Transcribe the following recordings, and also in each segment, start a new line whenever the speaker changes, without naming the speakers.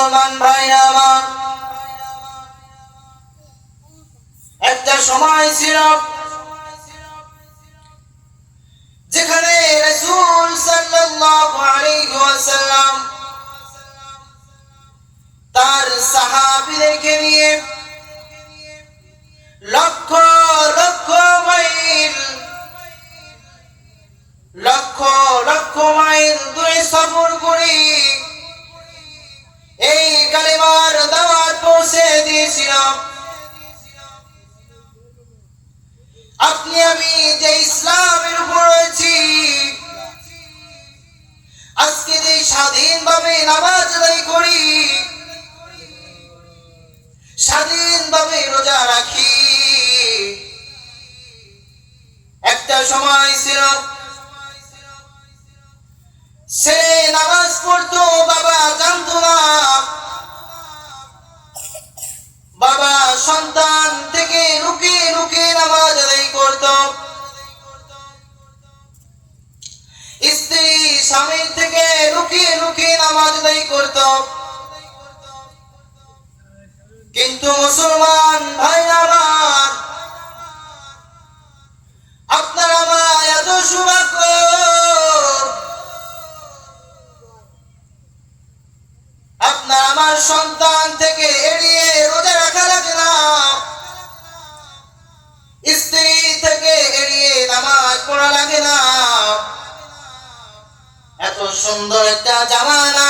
মুসলমান ভাইরা আমার, একটা সময় ছিল যেখানে রাসূল সাল্লাল্লাহু আলাইহি ওয়াসাল্লাম তার সাহাবীদেরকে নিয়ে লক্ষ লক্ষ মাইল দূরে সফর করে এই কালেমার দাওয়াত পৌঁছে দিয়েছিলাম। আপনি আমি যে ইসলামের উপর রয়েছি, আজকে যে স্বাধীনভাবে নামাজ আদায় করি, স্বাধীনভাবে রোজা রাখি, একটা সময় ছিল ছেলে নামাজ পড়তো, বাবা জানতো না। বাবা সন্তান থেকে লুকিয়ে লুকিয়ে নামাজ আদায় করত, স্ত্রী স্বামীর থেকে লুকিয়ে লুকিয়ে নামাজ আদায় করত। কিন্তু মুসলমান ভাইরা আমার, আপনার আমার এত সৌভাগ্য, আপনার আমার সন্তান থেকে এড়িয়ে রোজা রাখা লাগে না, স্ত্রী থেকে এড়িয়ে নামাজ পড়া লাগে না। এত সুন্দর একটা জামানা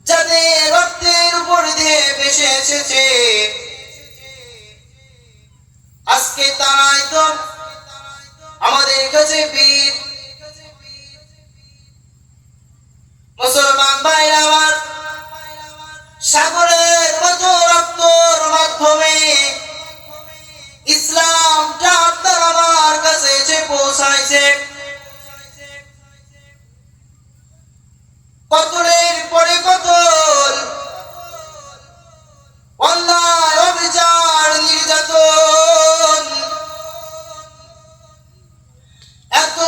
যাদের রক্তের উপর দিয়ে ভেসে এসেছে, আজকে তারাই তো আমাদের কাছে বীর। মুসলমান ভাইরা আমার, সাগরের মতো রক্তর মাধ্যমে ইসলামটা আপনার আমার কাছে এসে পৌঁছাইছে। কতলের পরে কতল, অন্যায় অবিচার নির্যাতন, এত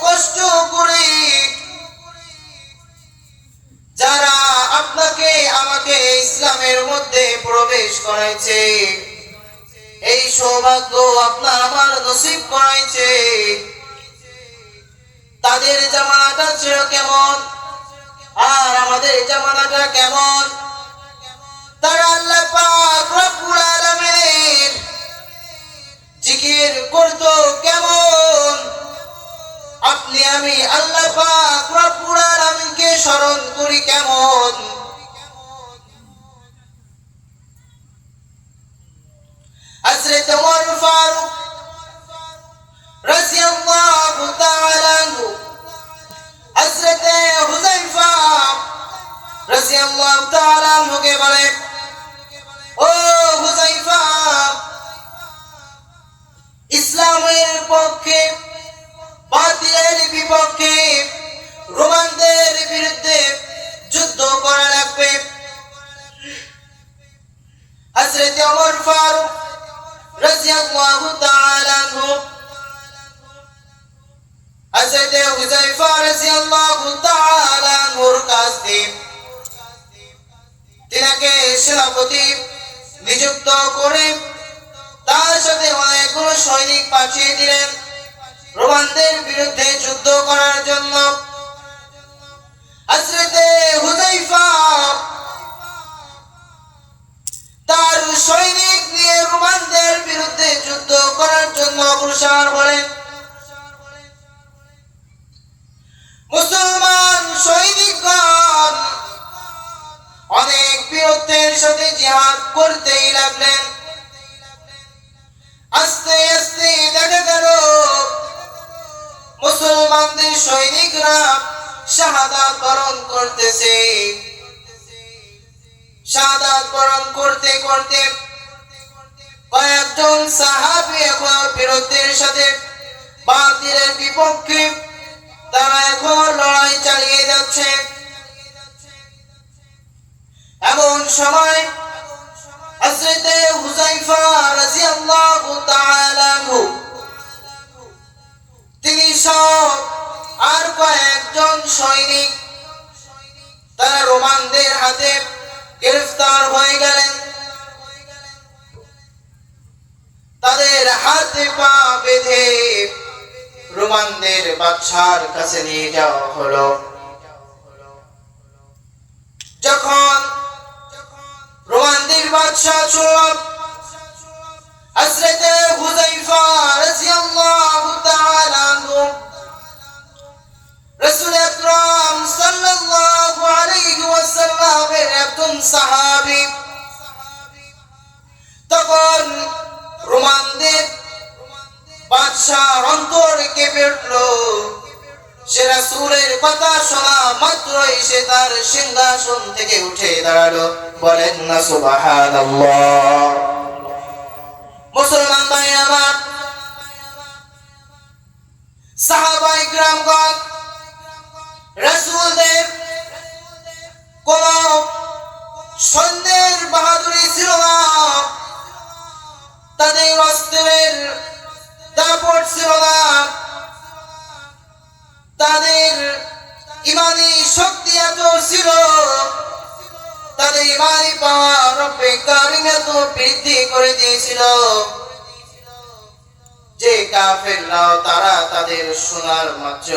কষ্ট করে যারা আপনাকে আমাকে ইসলামের মধ্যে প্রবেশ করাইছে, এই সৌভাগ্য আপনার আমার নসিব করাইছে, তাদের জামানাটা ছিল কেমন আর আমাদের জামানাটা কেমন? তারা আল্লাহ পাক রব্বুল আলামিনের জিকির করত কেমন? আপনি আমি আল্লাহ পাক রব্বুল আলামিনকে স্মরণ করি কেমন? হযরত ওমর ফারুক রাদিয়াল্লাহু তাআলা আনহু, হযরত হুযায়ফা রাদিয়াল্লাহু তাআলা আনহুকে বলে, ও হুযায়ফা, ইসলামের পক্ষে বাতিলের বিপক্ষে রোমানদের বিরুদ্ধে যুদ্ধ করা লাগবে। হযরত ওমর ফারুক রাদিয়াল্লাহু তাআলা আনহু হযরত হুযায়ফা রাদিয়াল্লাহু তাআলা আনহুর কাছে তিনাকে সেনাপতি নিযুক্ত করে তার সাথে অনেকগুলো সৈনিক পাঠিয়ে দিলেন রোমানদের বিরুদ্ধে যুদ্ধ করার জন্য। হযরত হুযায়ফা তার সৈনিক নিয়ে রোমানদের বিরুদ্ধে যুদ্ধ করার জন্য অগ্রসর হলেন। মুসলমান সৈনিকগণ অনেক বীরত্বের সাথে জিহাদ করতেই লাগলেন। আস্তে আস্তে দেখা গেল মুসলমানদের সৈনিকরা শাহাদাত বরণ করতেছে। শাহাদাত বরণ করতে করতে কয়েকজন সাহাবী এখন বীরত্বের সাথে বাতিলের বিপক্ষে তারা এখন লড়াই চালিয়ে যাচ্ছে। এমন সময় হযরত হুযায়ফা রাদিয়াল্লাহু তাআলা আনহু তিনি সব আর কয়েকজন সৈনিক তারা রোমানদের হাতে গ্রেফতার হয়ে গেলেন। তাদের হাতে পা বেঁধে রোমানদের বাদশার কাছে নিয়ে যাওয়া হলো। যখন রোমানদের বাদশা শুনল হযরত হুযায়ফা রাদিয়াল্লাহু তাআলা আনহু রাসূল আকরাম সাল্লাল্লাহু আলাইহি ওয়াসাল্লামের একজন সাহাবী, তখন রোমানদের বাদশার অন্তর কেঁপে উঠল। সে রাসূলের কথা শোনা মাত্রই সে তার সিংহাসন থেকে উঠে দাঁড়ালো। বলেন না সুবহানাল্লাহ। মুসলমান ভাই আমার, সাহাবায়ে কিরামগণ রাসূলদের কোন সৈন্যের বাহাদুরি ছিল না, তাদের অস্ত্রের দাপট ছিল না, তাদের ইমানি শক্তি এত ছিল, তাদের ইমানি পাওয়ার রব্বে কারীম এত বৃদ্ধি করে দিয়েছিল যে কাফেররাও তারা তাদের শোনার মাত্র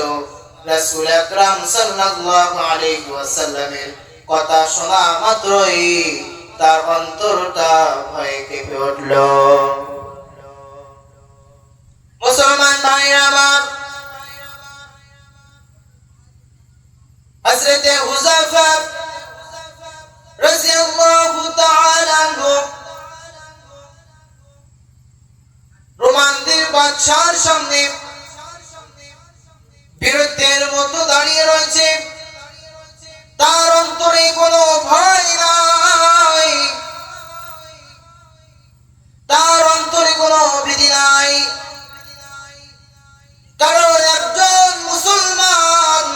রাসূল আকরাম সাল্লাল্লাহু আলাইহি ওয়াসাল্লামের কথা শোনা মাত্রই তার অন্তরটা ভয়ে কেঁপে উঠল। মুসলমান ভাইরা আমার, হযরত হুযায়ফা রাদিয়াল্লাহু তাআলা আনহু রোমানদের বাদশার সামনে বীরত্বের মতো দাঁড়িয়ে রয়েছে। তার অন্তরে কোনো ভয় নাই, তার অন্তরে কোনো ভীতি নাই, কারণ একজন মুসলমান,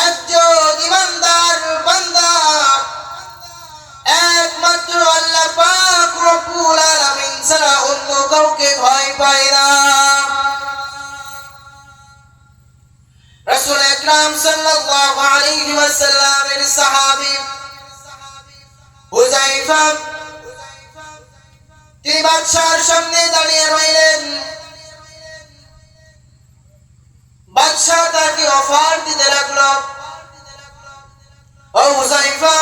একজন ইমানদার বান্দা একমাত্র আল্লাহ পাক রব্বুল আলামিন ছাড়া অন্য কাউকে ভয় পায় না। রাসূল আকরাম সাল্লাল্লাহু আলাইহি ওয়াসাল্লামের সাহাবী হুযায়ফা তিনি বাদশার সামনে দাঁড়িয়ে রইলেন। বাদশা তাকে অফার দিতে লাগলো, ও হুযায়ফা,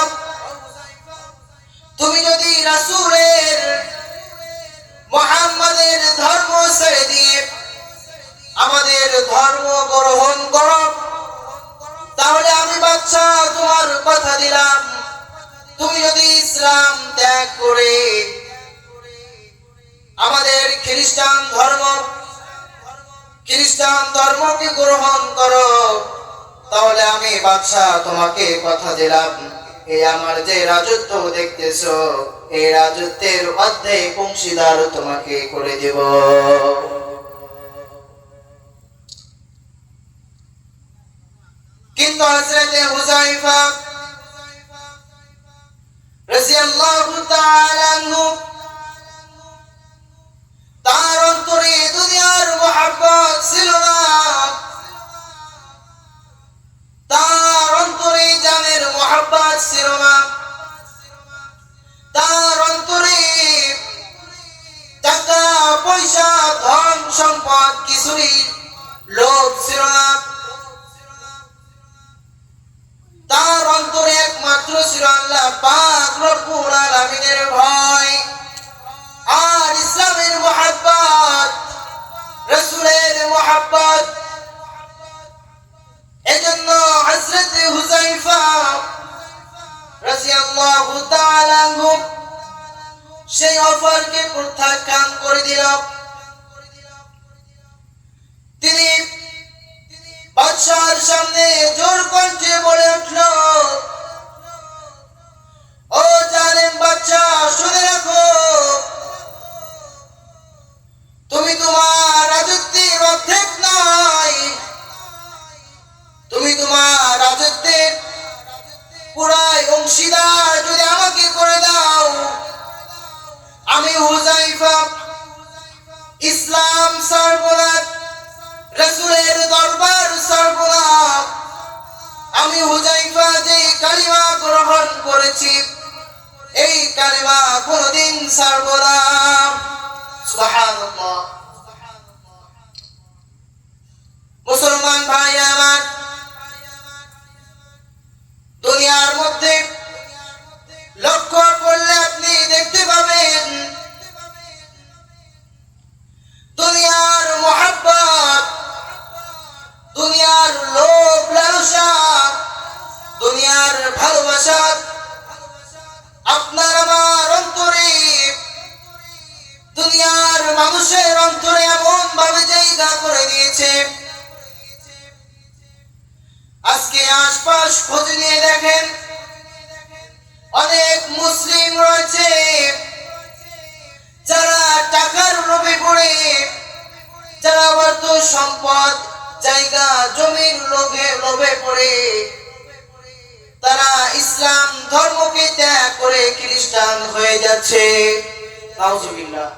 তুমি যদি রাসূলের মুহাম্মাদের ধর্ম ছেড়ে দিয়ে আমাদের ধর্ম গ্রহণ করো, তাহলে আমি বাদশা তোমার কথা দিলাম, তুমি যদি ইসলাম ত্যাগ করে আমাদের খ্রিস্টান ধর্মকে গ্রহণ করো, তাহলে আমি বাদশা তোমাকে কথা দিলাম, এই আমার যে রাজত্ব দেখতেছো এই রাজত্বের অর্ধেক অংশীদার তোমাকে করে দেব। কিন্তু হযরত হুযায়ফা রাদিয়াল্লাহু তাআলা আনহু তার অন্তরে দুনিয়ার মহব্বত ছিল না, তার অন্তরে জানের মহব্বত ছিল না, তার অন্তরে টাকা পয়সা ধন সম্পদ কিছুরই লোভ ছিল না, তার অন্তরে একমাত্র ছিল আল্লাহ পাক রব্বুল আলামিনের ভয় আর ইসলামের মহব্বত, রাসূলের মহব্বত। এজন্য হযরত হুযায়ফা রাদিয়াল্লাহু তাআলা আনহু সেই অফারকে প্রত্যাখ্যান করে দিল। তিনি বাদশার সামনে জোর কণ্ঠে বলে উঠল, ও জালেম বাদশা, শুনে রাখো, তুমি তোমার রাজত্বের অর্ধেক নাই, তুমি তোমার রাজত্বের পুরাই অংশীদার যদি আমাকে করে দাও, আমি হুযায়ফা ইসলাম ছাড়ব না, রাসূলের দরবার ছাড়ব না, আমি হুযায়ফা যে কালিমা কালিমা কোনদিন ছাড়বো না। সুবহানাল্লাহ। মুসলমান ভাই আমার, দুনিয়ার মধ্যে লক্ষ্য করলে আপনি দেখতে পাবেন দুনিয়ার মোহাব্বত, দুনিয়ার লোভ লালসা, দুনিয়ার ভালোবাসা আপনার আমার অন্তরে, দুনিয়ার মানুষের অন্তরে এমন ভাবে জায়গা করে দিয়েছে। আজকে আশপাশ খোঁজ নিয়ে দেখেন, অনেক মুসলিম রয়েছে যারা টাকার লোভে পড়ে, যারা অর্থ সম্পদ জায়গা জমির লোভে পড়ে তারা ইসলাম ধর্মকে ত্যাগ করে খ্রিস্টান হয়ে যাচ্ছে। নাউজুবিল্লাহ।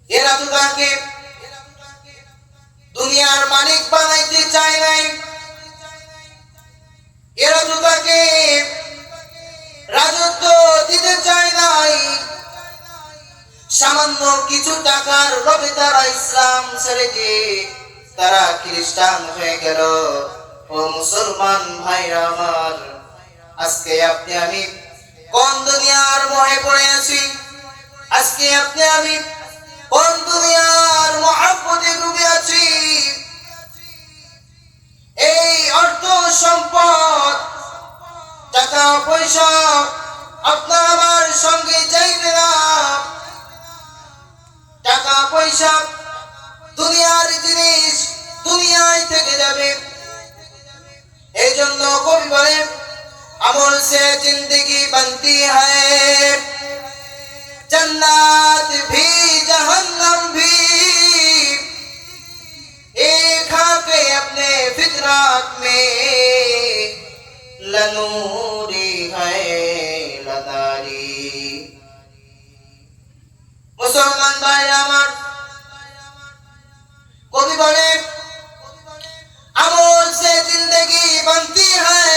এরা তো তাকে দুনিয়ার মালিক বানাইতে চায় নাই, এরা তো তাকে রাজত্ব দিতে চায় নাই। সামান্য কিছু টাকার লোভে তারা ইসলাম ছেড়ে দিয়ে তারা খ্রিস্টান হয়ে গেল। ও মুসলমান ভাইরা আমার, আজকে আপনি আমি কোন দুনিয়ার মোহে পড়ে আছি? আজকে আপনি আমি কোন দুনিয়ার মহব্বতে ডুবে আছি? এই অর্থ সম্পদ টাকা পয়সা আপনার আমার সঙ্গে যাইবে না। টাকা পয়সা দুনিয়ার জিনিস, দুনিয়ায় থেকে যাবে। এই জন্য কবি বলে, আমল সে জিंदगी बनती है, जन्नत भी जहन्नम भी, एक खाके अपने फितरत में लनूरी है लदारी। मुसलमान भाई আমার, कवि बोले अमोल से जिंदगी बनती है,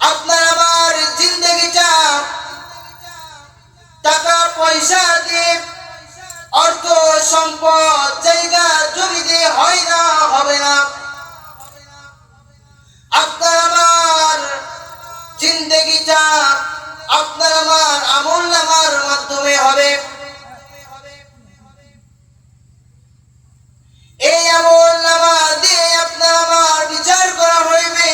আপনার আমার জিন্দগিটা টাকা পয়সা দিয়ে, অর্থ সম্পদ জায়গা জমি দিয়ে হয় না, হবে না। আপনার আমার জিন্দগিটা আপনার আমার আমল নামার মাধ্যমে হবে। এই আমল নামা দিয়ে আপনার আমার বিচার করা হইবে।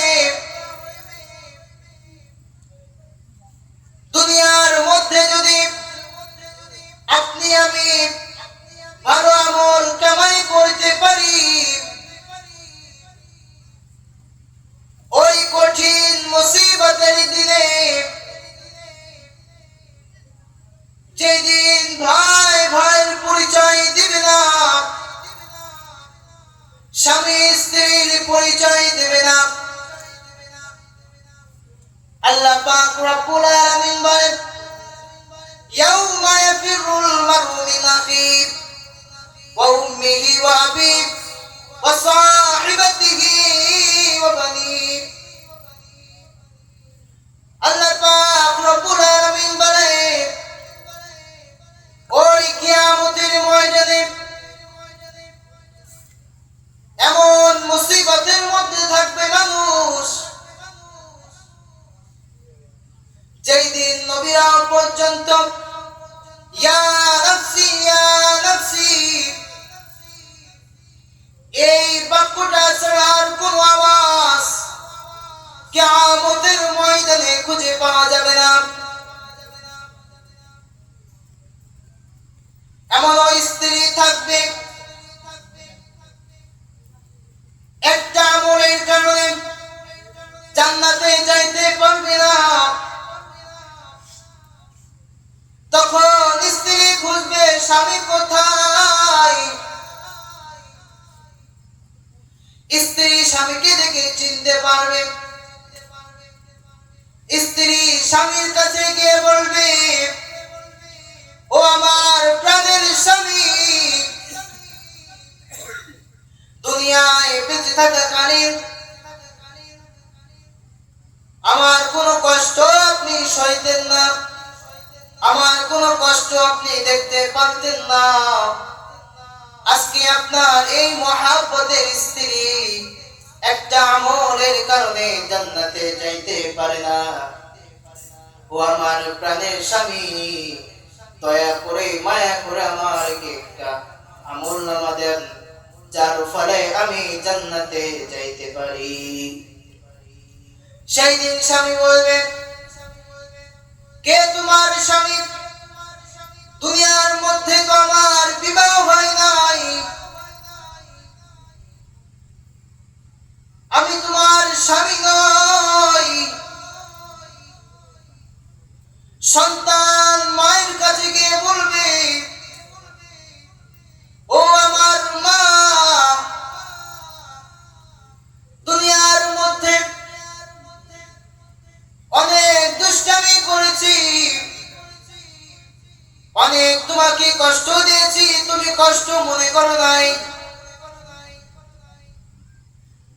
দুনিয়ার মধ্যে যদি আপনি আমি ভালো আমল কামাই করতে পারি, ওই কঠিন মুসিবতের দিনে, যেদিন ভাই ভাইয়ের পরিচয় দিবে না, স্বামী স্ত্রীর পরিচয় দেবে না, আল্লাহ পাক রব্বুল আলামিন বলেন, ইয়াউমা ইয়াফিরুল মারউ মিন আখিহি ওয়া উম্মিহি ওয়া আবিহি ওয়া সাহিবাতিহি ওয়া বানিহি। আল্লাহ পাক রব্বুল আলামিন বলেন, ওই কিয়ামতের ময়দানে এমন মুসিবতের মধ্যে থাকবে মানুষ, যেই দিন নবীরা পর্যন্ত ইয়া নাফসি ইয়া নাফসি এই বাক্যটা ছাড়া আর কোনো আওয়াজ কিয়ামতের ময়দানে খুঁজে পাওয়া যাবে না। এমন স্ত্রী থাকবে একটা আমলের কারণে জান্নাতে যাইতে পারবে না। তখন স্ত্রী খুঁজবে স্বামী কোথায়। স্ত্রী স্বামীকে দেখে চিনতে পারবে। স্ত্রী স্বামীর কাছে গিয়ে বলবে, ও আমার প্রাণের স্বামী, দুনিয়ায় বেঁচে থাকাকালীন আমার কোনো কষ্ট আপনি সইতেন না, আমার কোনো কষ্ট আপনি দেখতে পারতেন না। আজকে আপনার এই মহাব্বতের স্ত্রী একটা আমলের কারণে জান্নাতে যাইতে পারে না। ও আমার প্রাণের স্বামী, দয়া করে মায়া করে আমাকে একটা আমল নামা দেন, যার ফলে আমি জান্নাতে যাইতে পারি। সেই দিন স্বামী বলবে, কে তোমার স্বামী? দুনিয়ার মধ্যে তো আমার বিবাহ হয় নাই, আমি তোমার স্বামী নই। সন্তান মায়ের কাছে গিয়ে বলবে, ও আমার মা, দুনিয়ার মধ্যে অনেক দুষ্টামি করেছি, অনেক তোমাকে কষ্ট দিয়েছি, তুমি কষ্ট মনে করো নাই।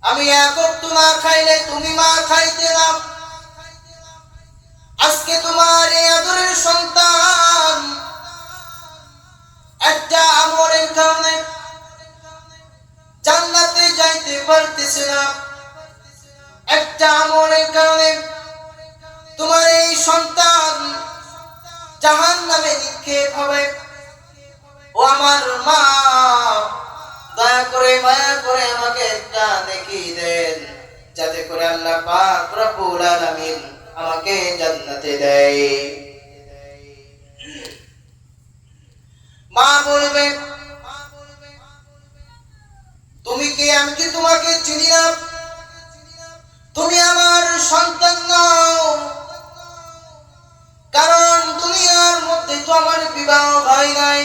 আমি এক ওয়াক্ত না খাইলে তুমি মা খাইতে না। আজকে তোমার এই আদরের সন্তান একটা আমলের কারণে জান্নাতে যাইতে পারতেছে না, একটা আমলের কারণে তোমার এই সন্তান জাহান্নামে নিক্ষেপ হবে। ও আমার মা, দয়া করে মায়া করে আমাকে একটা নেকি দেন, যাতে করে আল্লাহ পাক রব্বুল আলামিন আমাকে জান্নাতে দেয়। মা বলবে, তুমি কি? আমি কি তোমাকে চিনি না? তুমি আমার সন্তান নও, কারণ দুনিয়ার মধ্যে তো আমার বিবাহ হয় নাই,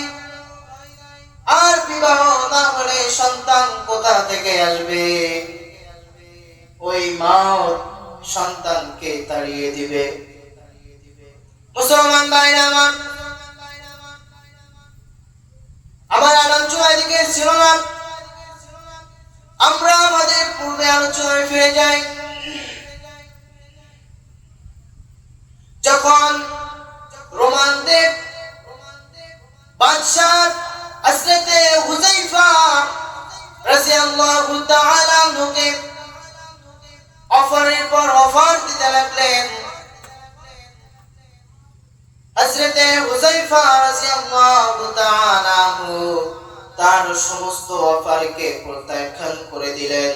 আর বিবাহ না হলে সন্তান কোথা থেকে আসবে? ওই মা সন্তানকে তাড়িয়ে দিবে। মুসলমান ভাইরা আমার, আমার আলোচনা এদিকে ছিল না, আমরা আমাদের পূর্বে আলোচনায় ফিরে যাই। যখন রোমানদের বাদশাহ হযরত হুযায়ফা রাদিয়াল্লাহু তাআলা আনহুকে অফারের পর অফার দিতে লাগলেন, হযরত হুযায়ফা রাদিয়াল্লাহু তাআলা আনহু তার সমস্ত অফারকে প্রত্যাখ্যান করে দিলেন।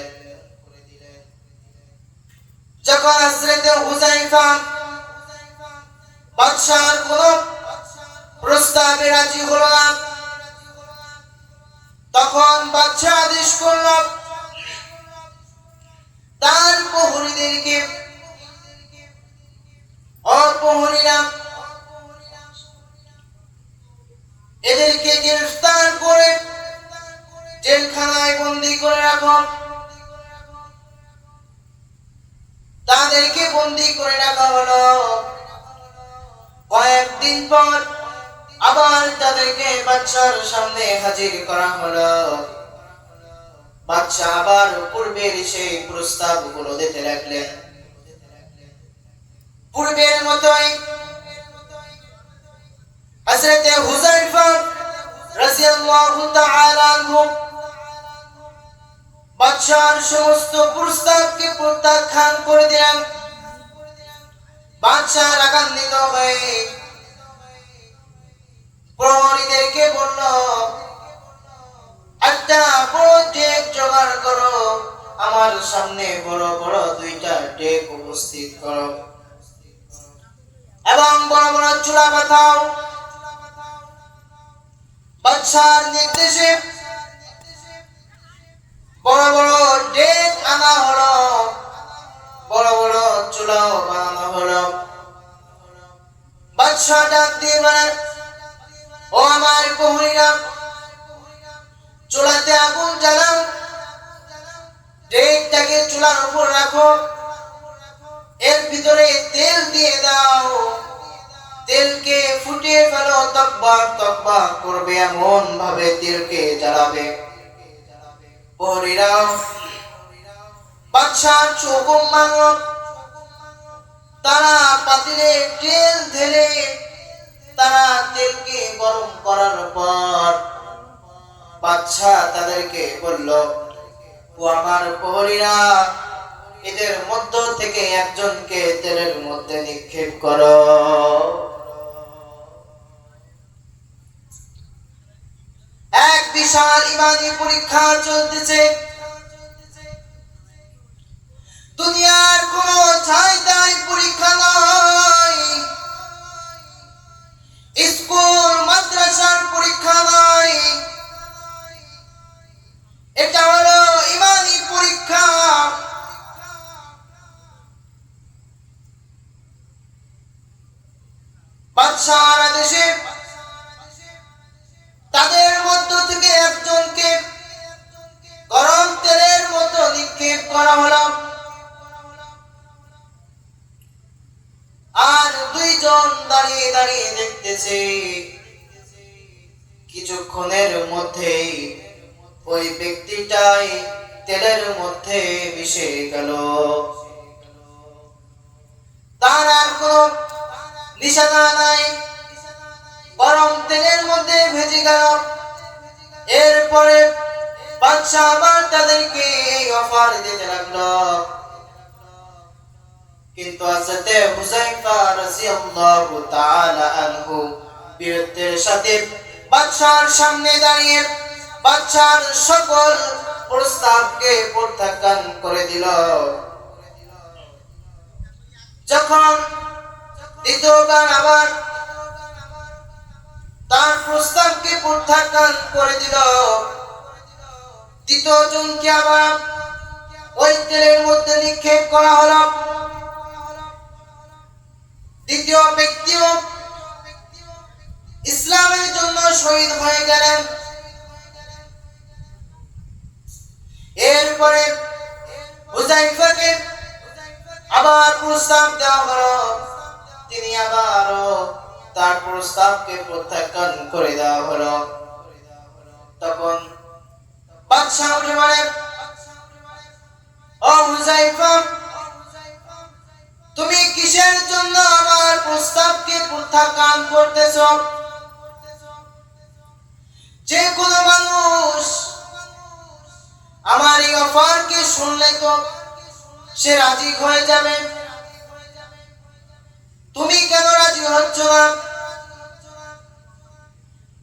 যখন হযরত হুযায়ফা বাদশাহর কোন প্রস্তাবে রাজি হলো না, তখন বাদশাহ আদেশ করল তার প্রহরীদেরকে, প্রহরীরা এদেরকে গ্রেফতার করে জেলখানায় বন্দী করে রাখো। তাদেরকে বন্দী করে রাখা হলো। কয়েকদিন পর আবার তাদেরকে বাদশার সামনে হাজির করা হলো। বাদশা আবার পূর্বের সেই প্রস্তাবগুলো দিতে লাগলেন। পূর্বের মতোই হযরত হুযায়ফা রাদিয়াল্লাহু তাআলা আনহু বাদশার সমস্ত প্রস্তাবকে প্রত্যাখ্যান করে দিলেন। বাদশা রাগান্বিত হয়ে প্রহরীদেরকে বলল, একটা বড় ডেক জোগাড় করো, আমার সামনে বড় বড় দুইটা ডেক উপস্থিত করো এবং বড় বড় চূড়া বাঁধাও। বাদশার নির্দেশে বড় বড় ডেক আনা হলো, বড় বড় চূড়াও বানানো হলো। বাদশা ডাক দিয়ে বলে, ও আমার প্রহরীরা, চুলাতে আগুন জ্বালাও, ডেকটাকে চুলার উপর রাখো, এর ভিতরে তেল দিয়ে দাও, তেলকে ফুটিয়ে ফেলো, তকবাক তকবাক করবে, এমন ভাবে তেলকে জ্বালাবে। প্রহরীরা বাদশার হুকুম মানল। তারা পাতিলে তেল ঢেলে তারা তেলকে গরম করার পর বাদশা তাদেরকে বলল, ও আমার প্রহরীরা, এদের মধ্য থেকে একজনকে তেলের মধ্যে নিক্ষেপ করো। এক বিশাল ইমানি পরীক্ষা চলতেছে। দুনিয়ার কোন চাইতাই পরীক্ষা নয়, স্কুল মাদ্রাসার পরীক্ষা নয়, এটা হলো ইমানি পরীক্ষা। বাদশাহর আদেশে তাদের মধ্য থেকে একজনকে গরম তেলের মতো নিক্ষেপ করা হলো। আর দুইজন দাঁড়িয়ে দাঁড়িয়ে দেখতেছে। কিছুক্ষণের মধ্যেই ওই ব্যক্তিটাই তেলের মধ্যে মিশে গেল। তার আর কোনো নিশানা নাই, গরম তেলের মধ্যে ভেজে গেল। এরপরে বাদশা আবার তাদেরকে এই অফার দিতে লাগলো। কিন্তু হযরতে হুযায়ফা রাদিয়াল্লাহু তাআলা আনহু বীরত্বের সাথে বাদশার সামনে দাঁড়িয়ে বাদশার সকল প্রস্তাবকে প্রত্যাখ্যান করে দিল। যখন দ্বিতীয়বার আবার তার প্রস্তাবকে প্রত্যাখ্যান করে দিল, তৃতীয় জনকে আবার ওই তেলের মধ্যে নিক্ষেপ করা হলো। দ্বিতীয় ব্যক্তিও ইসলামের জন্য শহীদ হয়ে গেলেন। এরপরে হুযায়ফাকে আবার প্রস্তাব দেওয়া হলো, তিনি আবারও তার প্রস্তাবকে প্রত্যাখ্যান করে দেওয়া হলো। তখন বাদশা উঠে বলেন, ও হুযায়ফা, তুমি কিসের জন্য আমার প্রস্তাবকে প্রত্যাখ্যান করতেছ? যে কোনো মানুষ আমার এই অফারকে শুনলে তো সে রাজি হয়ে যাবে, তুমি কেন রাজি হচ্ছ না?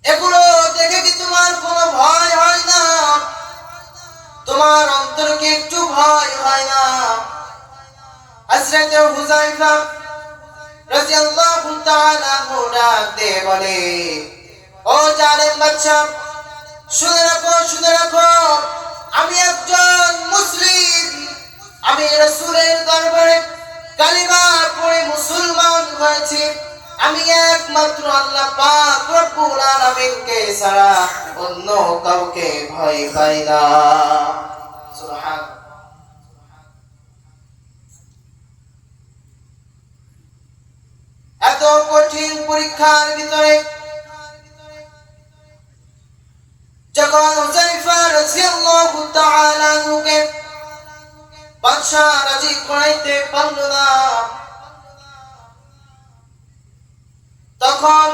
এগুলো দেখে কি তোমার কোনো ভয় হয় না? তোমার অন্তরে কি একটু ভয় হয় না? হযরত হুযায়ফা রাদিয়াল্লাহু তাআলা ডাক দিয়ে বলে, ও জালেম বাদশা, শুনে রাখো, শুনে রাখো, আমি একজন মুসলিম। আমি রাসূলের দরবারে কালিমা পড়ে মুসলমান হয়েছি। আমি একমাত্র আল্লাহ পাক রব্বুল আলামিনকে ছাড়া অন্য কাউকে ভয় পাই না। সুবহানাল্লাহ। এত কঠিন পরীক্ষার ভিতরে যখন হুযায়ফা রাদিয়াল্লাহু তাআলা আনহুকে বাদশা রাজি করাইতে পারল না, তখন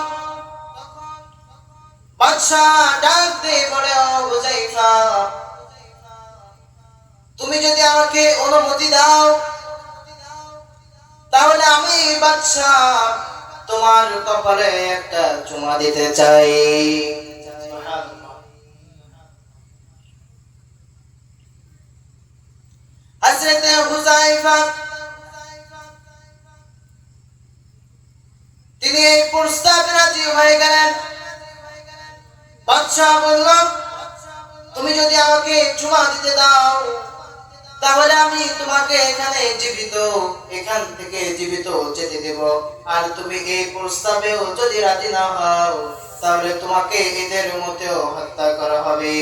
বাদশা ডাক দিয়ে বলে, ও হুযায়ফা, তুমি যদি আমাকে অনুমতি দাও তাহলে আমি বাদশা তোমার কপালে একটা চুমা দিতে চাই। হযরত হুযায়ফা তিনি এই প্রস্তাবে রাজি হয়ে গেলেন। বাদশা বলল, তুমি যদি আমাকে চুমা দিতে দাও তাহলে আমি তোমাকে এখান থেকে জীবিত যেতে দেব। আর তুমি এই প্রস্তাবেও যদি রাজি না হও তাহলে তোমাকে এদের মতেও হত্যা করা হবে।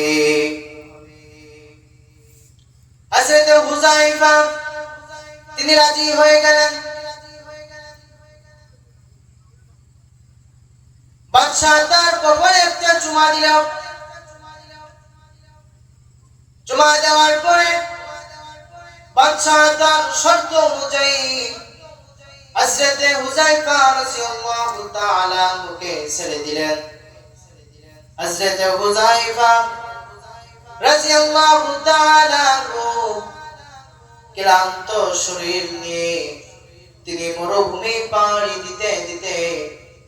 হযরত হুযায়ফা তিনি রাজি হয়ে গেলেন। বাদশা তার কপালে একটা চুমা দিল। চুমা দেওয়ার পরে বাদশা তার শর্ত অনুযায়ী হযরতে হুযায়ফা রাদিয়াল্লাহু তাআলা আনহুকে ছেড়ে দিলেন। হযরতে হুযায়ফা রাদিয়াল্লাহু তাআলা আনহু ক্লান্ত শরীর নিয়ে তিনি মরুভূমি পাড়ি দিতে দিতে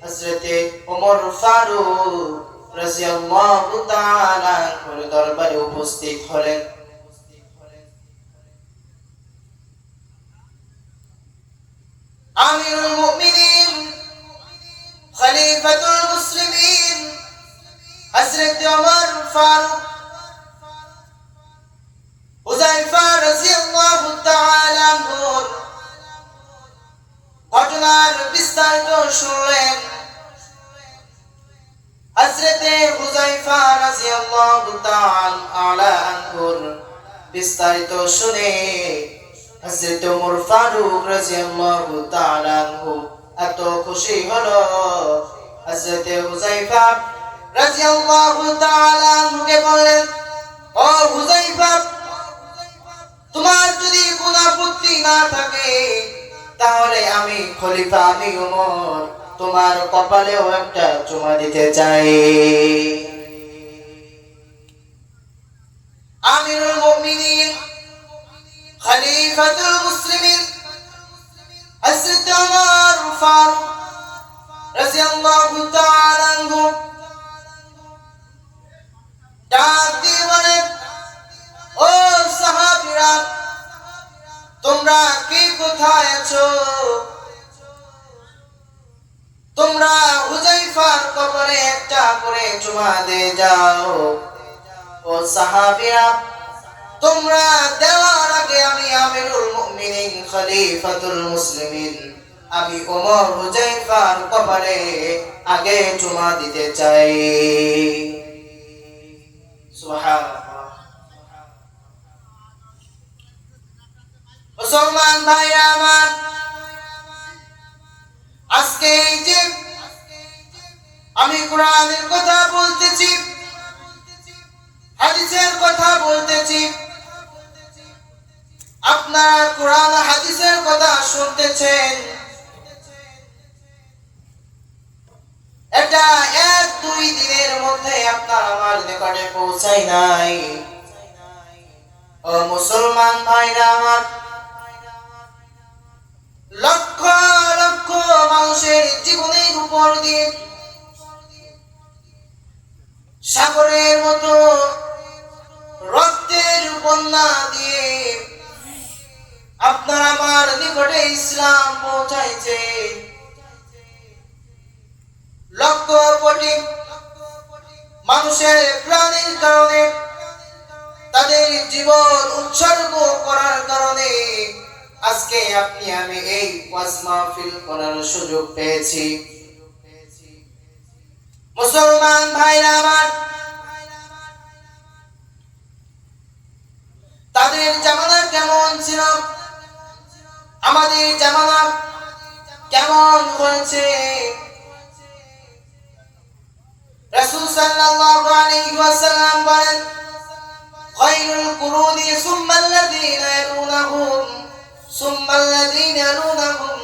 হযরতে ওমর ফারুক রাদিয়াল্লাহু তাআলা আনহুর দরবারে উপস্থিত হলেন। আমিরুল মুমিনিন খলিফাতুল মুসলিমিন হযরত ওমর ফারুক হুযায়ফা রাদিয়াল্লাহু তাআলা আনহুর ঘটনার বিস্তারিত শুনলেন। হযরতে হুযায়ফা রাদিয়াল্লাহু তাআলা আনহুর বিস্তারিত শুনে হযরত ওমর ফারুক রাদিয়াল্লাহু তাআলা আনহু এত খুশি হলো, হযরতে হুযায়ফা রাদিয়াল্লাহু তাআলা আনহুকে বললেন, ও হুযায়ফা, তোমার যদি কোনো আপত্তি না থাকে তাহলে আমি খলিফা, আমি ওমর তোমার কপালেও একটা চুমা দিতে চাই। আমিরুল মুমিনিন খলিফাতুল মুসলিমিন হযরত ওমর ফারুক রাদিয়াল্লাহু তাআলা আনহু ডাক দিয়ে বলেন, ও সাহাবীরা, তোমরা কি কোথায় আছো? তোমরা হুযায়ফার কপালে একটা করে চুমা দিয়ে যাও। ও সাহাবীরা, তোমরা দেওয়ার আগে আমি আমিরুল মুমিনিন খলিফাতুল মুসলিমিন আমি ওমর হুযায়ফার কপালে আগে চুমা দিতে চাই। সুবহানাল্লাহ। মুসলমান ভাইরা আমার, আজকে এই যে আমি কোরআনের কথা বলতেছি, হাদিসের কথা বলতেছি, আপনারা কোরআন হাদিসের কথা শুনতেছেন, এটা এক দুই দিনের মধ্যে আপনার আমার নিকটে পৌঁছায় নাই। ও মুসলমান ভাইরা আমার, লক্ষ লক্ষ মানুষের জীবনের উপর দিয়ে সাগরের মতো রক্তের বন্যা দিয়ে আপনার আমার নিকটে ইসলাম পৌঁছাইছে। লক্ষ কোটি মানুষের প্রাণের কারণে, তাদের জীবন উৎসর্গ করার কারণে আজকে আপনি আমি এই ওয়াজ মাহফিল করার সুযোগ পেয়েছি। মুসলমান ভাইরা আমার, তাদের জামানা কেমন ছিল, আমাদের জামানা কেমন হয়েছে? রাসূল সাল্লাল্লাহু আলাইহি ওয়াসাল্লাম বলেন, খায়রুল কুরুনি সুম্মাল্লাযীনা ইয়ালুনাহুম সুম্মাল্লাযীনা ইয়ালুনাহুম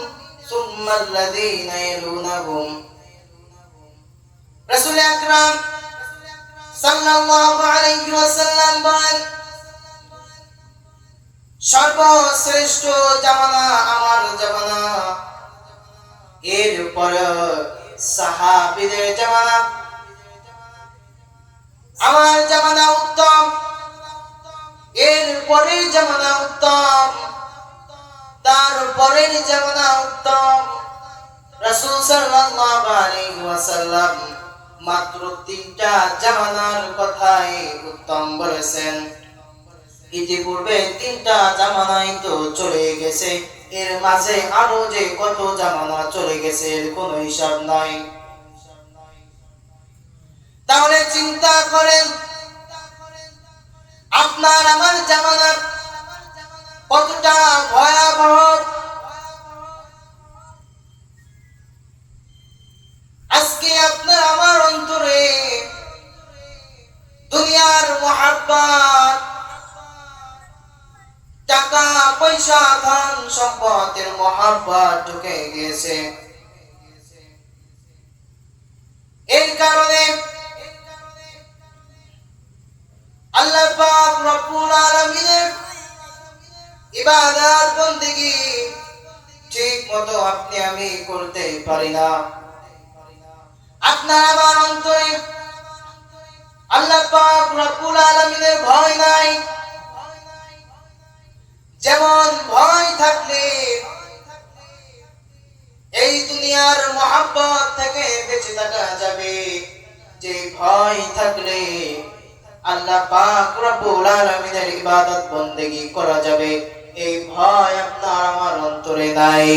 সুম্মাল্লাযীনা ইয়ালুনাহুম। রাসূল আকরাম সাল্লাল্লাহু আলাইহি ওয়াসাল্লাম বলেন, সর্বশ্রেষ্ঠ জামানা আমার জামানা, এরপর সাহাবীদের জামানা, আমার জামানা উত্তম, এরপরের জামানা উত্তম, তারপরের জামানা উত্তম। রাসূল সাল্লাল্লাহু আলাইহি ওয়াসাল্লাম মাত্র তিনটা জামানার কথাই উত্তম বলেছেন। ইতিপূর্বে তিনটা জামানাই তো চলে গেছে, এর মাঝে আরো যে কত জামানা চলে গেছে এর কোনো হিসাব নাই। তাহলে চিন্তা করেন, আপনার আমার জামানা কতটা ভয়াবহ। আজকে আপনার আমার অন্তরে দুনিয়ার মহাব্বত, টাকা পয়সা ধন সম্পদ উম্মতের মহব্বত ঢুকে গিয়েছে। এর কারণে আল্লাহ পাক রব্বুল আলামিনের ইবাদত বন্দেগী ঠিক মতো আপনি আমি করতে পারি না। আপনার আমার অন্তরে আল্লাহ পাক রব্বুল আলামিনের ভয় নাই। যেমন ভয় থাকলে এই দুনিয়ার মহব্বত থেকে বেঁচে থাকা যাবে, যে ভয় থাকলে আল্লাহ পাক রব্বুল আলামিনের ইবাদত বন্দেগী করা যাবে, এই ভয় আপনার আমার অন্তরে নাই।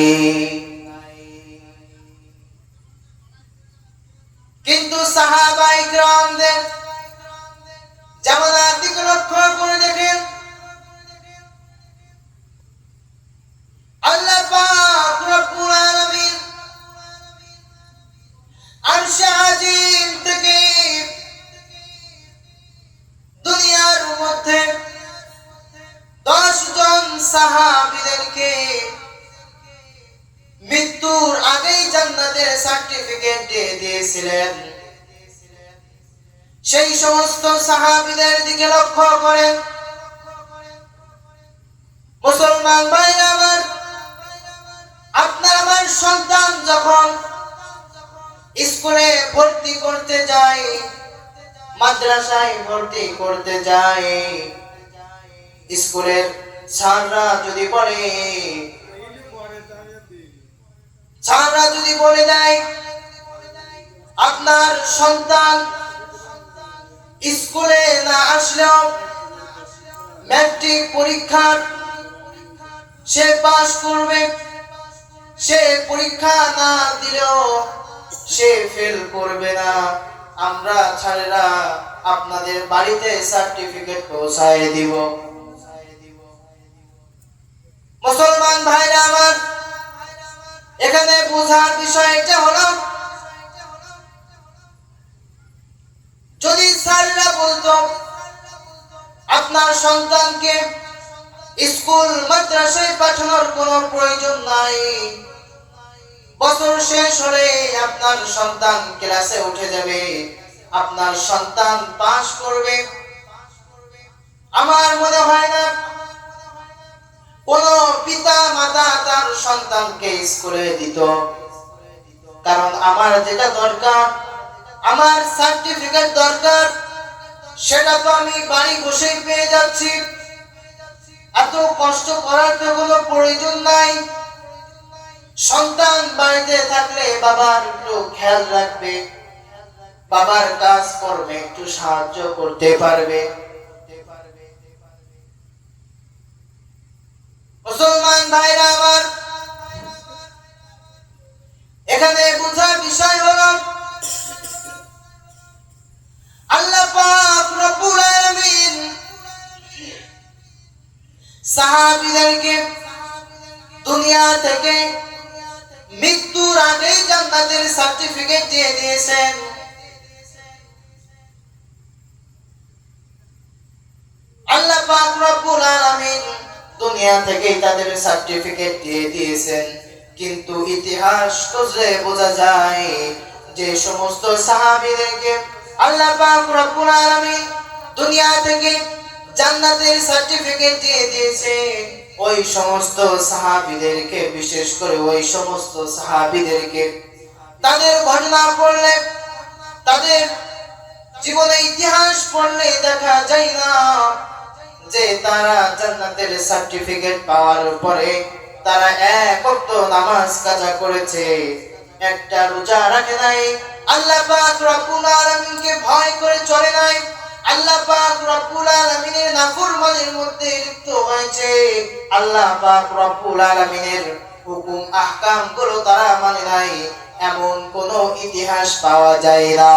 কিন্তু সাহাবায়ে কিরামদের জামানার দিকে লক্ষ্য করে দেখেন, আল্লাহ পাক রব্বুল আলামিন আরশে আজিম থেকে দুনিয়ার মধ্যে 10 জন সাহাবীদেরকে মৃত্যুর আগেই জান্নাতের সার্টিফিকেট দিয়ে দিয়েছিলেন। সেই সমস্ত সাহাবীদের দিকে লক্ষ্য করেন। মুসলমান ভাইরা আমার, আপনার আমার সন্তান যখন স্কুলে ভর্তি করতে যায়, মাদ্রাসায় ভর্তি করতে যায়, স্কুলের স্যাররা যদি বলে দেয় আপনার সন্তান স্কুলে না আসলেও ম্যাট্রিক পরীক্ষা সে পাস করবে, সে পরীক্ষা না দিলেও সে ফেল করবে না, আমরা ছাড়েরা আপনাদের বাড়িতে সার্টিফিকেট পৌঁছায় দিব। মুসলমান ভাইরা আমার, এখানে বোঝার বিষয়টা হলো, যদি স্যাররা বলতো আপনার সন্তানকে স্কুল মাদ্রাসায় পাঠানোর কোনো প্রয়োজন নাই, বছর শেষ হলে আপনার সন্তান ক্লাসে উঠে যাবে, আপনার সন্তান পাস করবে, আমার মনে হয় না কোন পিতা মাতা তার সন্তানকে স্কুলে দিত। কারণ আমার যেটা দরকার, আমার সার্টিফিকেট দরকার, সেটা তো আমি বাড়ি বসেই পেয়ে যাচ্ছি, এত কষ্ট করার তো কোনো প্রয়োজন নাই। সন্তান বাড়িতে থাকলে বাবার একটু খেয়াল রাখবে, বাবার কাজ কর্মে একটু সাহায্য করতে পারবে। মুসলমান ভাইরা আমার, এখানে বোঝার বিষয় হলো, আল্লাহ পাক রব্বুল আলামিন সাহাবীদেরকে দুনিয়া থেকে মৃত্যুর আগেই জান্নাতের সার্টিফিকেট দিয়ে দিয়েছেন। আল্লাহ পাক রব্বুল আলামিন দুনিয়া থেকেই তাদের সার্টিফিকেট দিয়ে দিয়েছেন। কিন্তু ইতিহাস খুঁজলে বোঝা যায় যে সমস্ত সাহাবীদেরকে আল্লাহ পাক রব্বুল আলামিন দুনিয়া থেকে জান্নাতের সার্টিফিকেট দিয়ে দিয়েছে, ওই সমস্ত সাহাবীদেরকে, বিশেষ করে ওই সমস্ত সাহাবীদেরকে তাদের ঘটনা পড়লে, তাদের জীবনের ইতিহাস পড়লে দেখা যায় না যে তারা জান্নাতের সার্টিফিকেট পাওয়ার পরে তারা এক ওয়াক্ত নামাজ কাজা করেছে, একটা রোজা রাখে নাই, আল্লাহ পাক রব্বুল আলামিনকে ভয় করে চলে নাই, আল্লাহ পাক রব্বুল আলামিনের নাফরমানির মধ্যে লিপ্ত হয়েছে, আল্লাহ পাক রব্বুল আলামিনের হুকুম আহকাম গুলো তারা মানে নাই, এমন কোনো ইতিহাস পাওয়া যায় না।